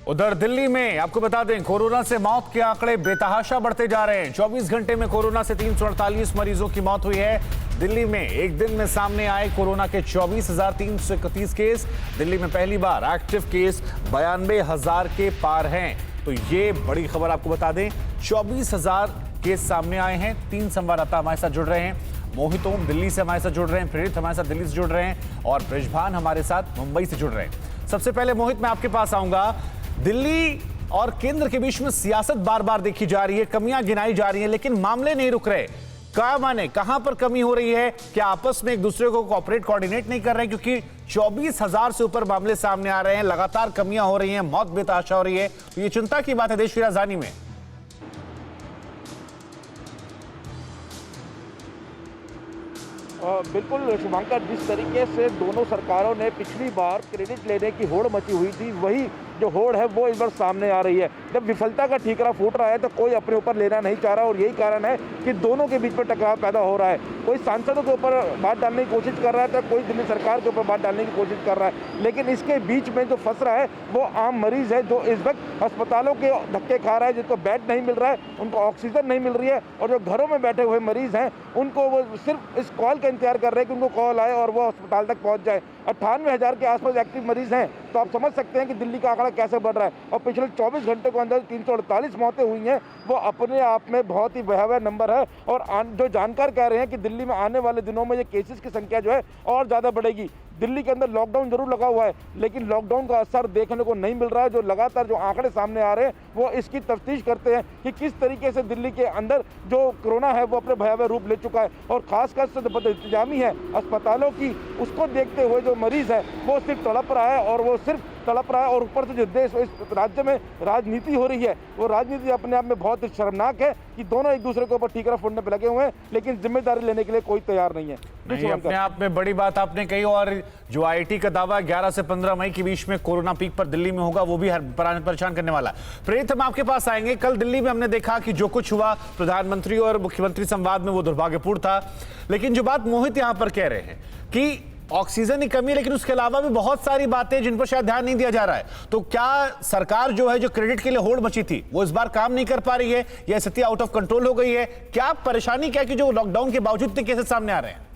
उधर दिल्ली में आपको बता दें, कोरोना से मौत के आंकड़े बेतहाशा बढ़ते जा रहे हैं। 24 घंटे में कोरोना से 348 मरीजों की मौत हुई है। दिल्ली में एक दिन में सामने आए कोरोना के 24,331 केस। दिल्ली में पहली बार एक्टिव केस 92,000 के पार हैं। तो ये बड़ी खबर आपको बता दें, 24,000 केस सामने आए हैं। 3 संवाददाता हमारे साथ जुड़ रहे हैं। मोहित ओम दिल्ली से हमारे साथ जुड़ रहे हैं, प्रेरित हमारे साथ दिल्ली से जुड़ रहे हैं और ब्रिजभान हमारे साथ मुंबई से जुड़ रहे हैं। सबसे पहले मोहित, मैं आपके पास आऊंगा। दिल्ली और केंद्र के बीच में सियासत बार बार देखी जा रही है, कमियां गिनाई जा रही हैं, लेकिन मामले नहीं रुक रहे। क्या माने, कहां पर कमी हो रही है? क्या आपस में एक दूसरे को कोऑपरेट कोऑर्डिनेट नहीं कर रहे हैं? क्योंकि 24,000 से ऊपर मामले सामने आ रहे हैं, लगातार कमियां हो रही हैं, मौत बेतहाशा हो रही है। तो ये चिंता की बात है देश की राजधानी में। बिल्कुल शुभंकर, जिस तरीके से दोनों सरकारों ने पिछली बार क्रेडिट लेने की होड़ मची हुई थी, वही जो होड़ है वो इस बार सामने आ रही है। जब विफलता का ठीकरा फूट रहा है तो कोई अपने ऊपर लेना नहीं चाह रहा, और यही कारण है कि दोनों के बीच में टकराव पैदा हो रहा है। कोई सांसदों के ऊपर बात डालने की कोशिश कर रहा है तो कोई दिल्ली सरकार के ऊपर बात डालने की कोशिश कर रहा है, लेकिन इसके बीच में जो फंस रहा है वो आम मरीज है, जो इस वक्त अस्पतालों के धक्के खा रहा है, जिनको बेड नहीं मिल रहा है, उनको ऑक्सीजन नहीं मिल रही है, और जो घरों में बैठे हुए मरीज हैं उनको वो सिर्फ इस कॉल का इंतजार कर रहे हैं कि उनको कॉल आए और वो अस्पताल तक पहुंच जाए। 98,000 के आसपास एक्टिव मरीज हैं, तो आप समझ सकते हैं कि दिल्ली का आंकड़ा कैसे बढ़ रहा है। और पिछले 24 घंटे के अंदर 348 मौतें हुई हैं, वो अपने आप में बहुत ही भयावह नंबर है। और जो जानकार कह रहे हैं कि दिल्ली में आने वाले दिनों में ये केसेस की संख्या जो है और ज़्यादा बढ़ेगी। दिल्ली के अंदर लॉकडाउन जरूर लगा हुआ है, लेकिन लॉकडाउन का असर देखने को नहीं मिल रहा है। जो लगातार जो आंकड़े सामने आ रहे हैं वो इसकी तफ्तीश करते हैं कि किस तरीके से दिल्ली के अंदर जो कोरोना है वो अपने भयावह रूप ले चुका है। और खासकर से जो इंतजामी है अस्पतालों की, उसको देखते हुए जो मरीज है वो सिर्फ तड़प रहा है, और वो सिर्फ तड़प रहा है। और ऊपर से जो देश इस राज्य में राजनीति हो रही है, वो राजनीति अपने आप में बहुत ही शर्मनाक है कि दोनों एक दूसरे के ऊपर ठीकरा फोड़ने पर लगे हुए हैं, लेकिन जिम्मेदारी लेने के लिए कोई तैयार नहीं है। अपने आप में बड़ी बात आपने कही। और जो आईटी का दावा 11 से 15 मई के बीच में कोरोना पीक पर दिल्ली में होगा, वो भी हर परेशान करने वाला है। प्रेरित, हम आपके पास आएंगे। कल दिल्ली में हमने देखा कि जो कुछ हुआ प्रधानमंत्री और मुख्यमंत्री संवाद में, वो दुर्भाग्यपूर्ण था। लेकिन जो बात मोहित यहां पर कह रहे हैं कि ऑक्सीजन की कमी, लेकिन उसके अलावा भी बहुत सारी बातें जिन पर शायद ध्यान नहीं दिया जा रहा है। तो क्या सरकार जो है, जो क्रेडिट के लिए होड़ मची थी, वो इस बार काम नहीं कर पा रही है, या स्थिति आउट ऑफ कंट्रोल हो गई है? क्या परेशानी क्या कि जो लॉकडाउन के बावजूद इतने केसेस सामने आ रहे हैं?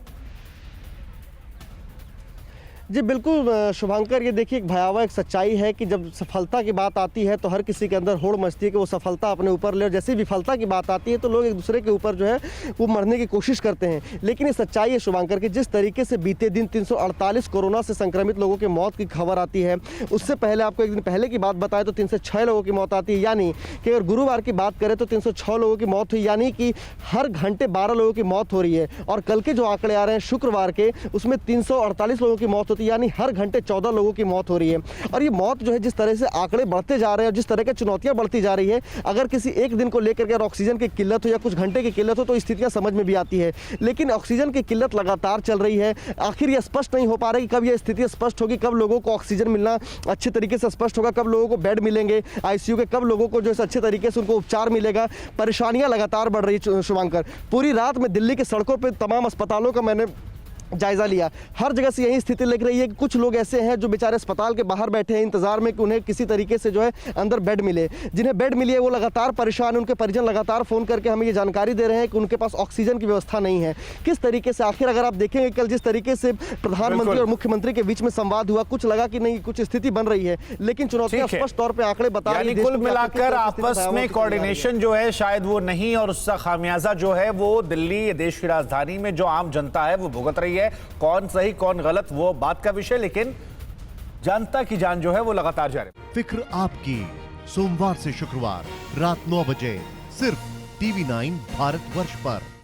जी बिल्कुल शुभांकर, ये देखिए एक भयावह एक सच्चाई है कि जब सफलता की बात आती है तो हर किसी के अंदर होड़ मचती है कि वो सफलता अपने ऊपर ले, और जैसे विफलता की बात आती है तो लोग एक दूसरे के ऊपर जो है वो मरने की कोशिश करते हैं। लेकिन ये सच्चाई है शुभांकर कि जिस तरीके से बीते दिन 348 कोरोना से संक्रमित लोगों की मौत की खबर आती है, उससे पहले आपको एक दिन पहले की बात बताएं तो 306 लोगों की मौत आती है। यानी कि अगर गुरुवार की बात करें तो 306 लोगों की मौत हुई, यानी कि हर घंटे 12 लोगों की मौत हो रही है। और कल के जो आंकड़े आ रहे हैं शुक्रवार के, उसमें 348 लोगों की मौत होती है, यानी हर घंटे 14 लोगों की मौत हो रही है। और ये मौत जो है, जिस तरह से आंकड़े बढ़ते जा रहे हैं और जिस तरह की चुनौतियां बढ़ती जा रही है, अगर किसी एक दिन को लेकर के ऑक्सीजन की किल्लत हो या कुछ घंटे की किल्लत हो तो स्थितियां समझ में भी आती है। लेकिन ऑक्सीजन की किल्लत लगातार चल रही है। आखिर ये स्पष्ट नहीं हो पा रहा कि कब यह स्थिति स्पष्ट होगी, कब लोगों को ऑक्सीजन मिलना अच्छे तरीके से स्पष्ट होगा, कब लोगों को बेड मिलेंगे आईसीयू के, कब लोगों को जो है अच्छे तरीके से उनको उपचार मिलेगा। परेशानियां लगातार बढ़ रही है शुभांकर। पूरी रात में दिल्ली के सड़कों पर तमाम अस्पतालों का मैंने जायजा लिया, हर जगह से यही स्थिति लग रही है कि कुछ लोग ऐसे हैं जो बेचारे अस्पताल के बाहर बैठे हैं इंतजार में कि उन्हें किसी तरीके से जो है अंदर बेड मिले। जिन्हें बेड मिली है वो लगातार परेशान है, उनके परिजन लगातार फोन करके हमें ये जानकारी दे रहे हैं कि उनके पास ऑक्सीजन की व्यवस्था नहीं है। किस तरीके से आखिर अगर आप देखेंगे कल जिस तरीके से प्रधानमंत्री और मुख्यमंत्री के बीच में संवाद हुआ, कुछ लगा कि नहीं कुछ स्थिति बन रही है, लेकिन चुनौतियां स्पष्ट तौर पर आंकड़े बता रही हैं। कुल मिलाकर आपस में कोऑर्डिनेशन जो है शायद वो नहीं, और उसका खामियाजा जो है वो दिल्ली, देश की राजधानी में जो आम जनता है वो भुगत रही है। कौन सही कौन गलत वो बात का विषय, लेकिन जनता की जान जो है वो लगातार जा रही है। फिक्र आपकी, सोमवार से शुक्रवार रात 9 बजे सिर्फ TV9 भारतवर्ष पर।